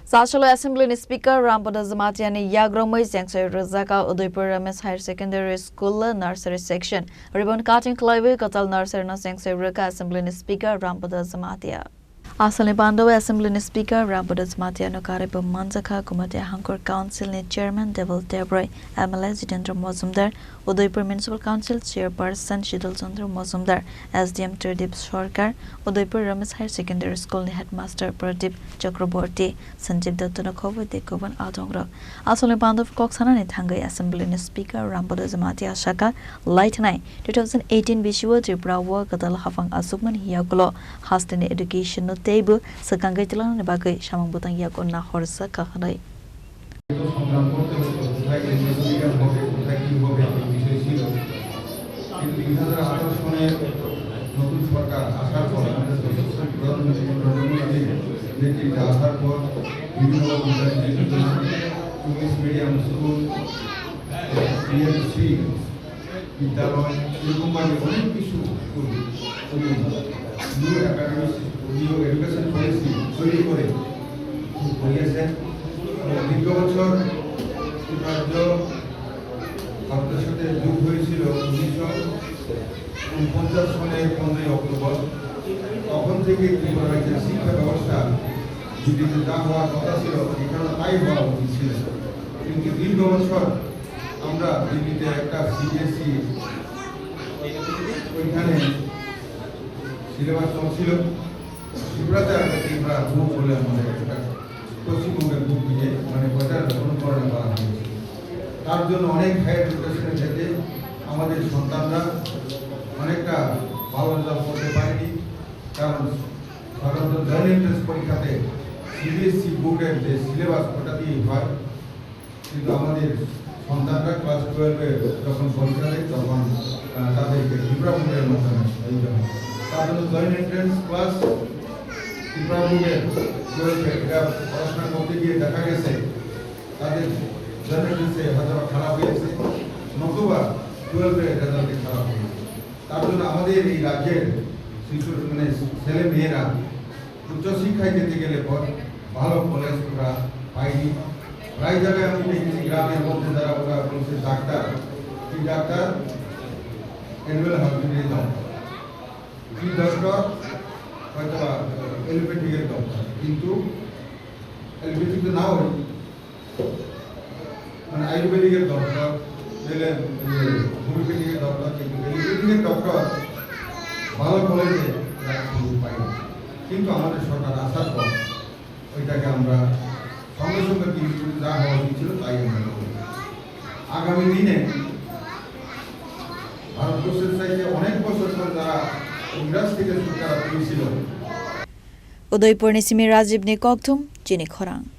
Sashala Assembly Speaker Rampada Zamatiani Yagromai Sangsai Razaka Udaipur Ramesh Higher Secondary School Nursery Section Ribbon Cutting Clive Katal Nursery Sangsai Raka Assembly Speaker Rampada Zamatia Asali Bando Assembly Speaker Rampada Zamatia Nokaripa Manzaka Kumate Hankor Council Chairman Devil Debray MLA Jitendra Mozumdar Udaipur Municipal Council Chairperson Shidal Chandra Mozumdar SDM Tradip Sarkar Udaipur Ramesh Higher Secondary School Headmaster Pradeep Chakraborty Sanjeev Dattana Khowai Koban Adongra Asali Bando Koksana Thangai Assembly Speaker Rampada Zamatia Shaka Light 9 2018 Visual Tripura Work Kadal Hafang Asukman Hiyakulo Hastine Education Table Sakangai Tilan Bagai Shamang Butang Yakona Horsa Kahanai education policy তৈরি করে বলেছেন দীর্ঘ বছর রাজ্য ভারতের সাথে যুদ্ধ হয়েছিল 1949 সালের 15 অক্টোবর তখন থেকে ত্রিপুরা রাজ্যের শিক্ষা ব্যবস্থা দিল্লিতে যা হওয়ার কথা ছিল এখানে তাই হওয়া উচিত ছিল কিন্তু দীর্ঘ বছর আমরা দিল্লিতে একটা সিবিএসই ওইখানে সিলেবাস ছিল ত্রিপুরাতে আমরা গ্রুপ বলে আমাদের একটা পশ্চিমবঙ্গের গ্রুপ দিয়ে মানে ওটার অনুকরণ করা হয়েছে তার জন্য অনেক হায়ার এডুকেশনের ক্ষেত্রে আমাদের সন্তানরা অনেকটা ভালো রেজাল্ট করতে পারেনি কারণ সাধারণত জয়েন্ট এন্ট্রান্স পরীক্ষাতে সিবিএসসি বোর্ডের যে সিলেবাস ওটা দিয়ে হয় কিন্তু আমাদের সন্তানরা ক্লাস 12-এ যখন পরীক্ষা দেয় তখন তাদেরকে ত্রিপুরা বোর্ডের মাধ্যমে তার জন্য জয়েন্ট এন্ট্রান্স ক্লাস ত্রিপুরা বোর্ডের 12-এ এটা পড়াশোনা করতে গিয়ে দেখা গেছে তাদের জয়েন্ট এন্ট্রান্সে হয়তো খারাপ হয়েছে নতুবা 12-এ রেজাল্টে খারাপ হয়েছে তার জন্য আমাদের এই রাজ্যের শিশু মানে ছেলে মেয়েরা উচ্চশিক্ষায় যেতে গেলে পর ভালো কলেজ ওরা পায়নি প্রায় জায়গায় আমি দেখেছি গ্রামের মধ্যে যারা ওরা বলছে ডাক্তার কি ডাক্তার অ্যানুয়াল হসপিটালে যাও কি ডক্টর হয়তো এলোপ্যাথিকের ডক্টর কিন্তু এলোপ্যাথিক তো নাও মানে আয়ুর্বেদিকের ডক্টর দিলেন হোমিওপ্যাথিকের ডক্টর কিন্তু এলোপ্যাথিকের ডক্টর ভালো কলেজে পাই কিন্তু আমাদের সরকার আসার পর ওইটাকে আমরা সঙ্গে সঙ্গে কিন্তু যা হওয়া উচিত ছিল তাই আমরা করি আগামী দিনে ভারতবর্ষের চাইতে অনেক বছর পর যারা ইংরেজ থেকে শিক্ষা পেয়েছিল Udaipur Nisimi Rajiv Nikoktum Jini Khorang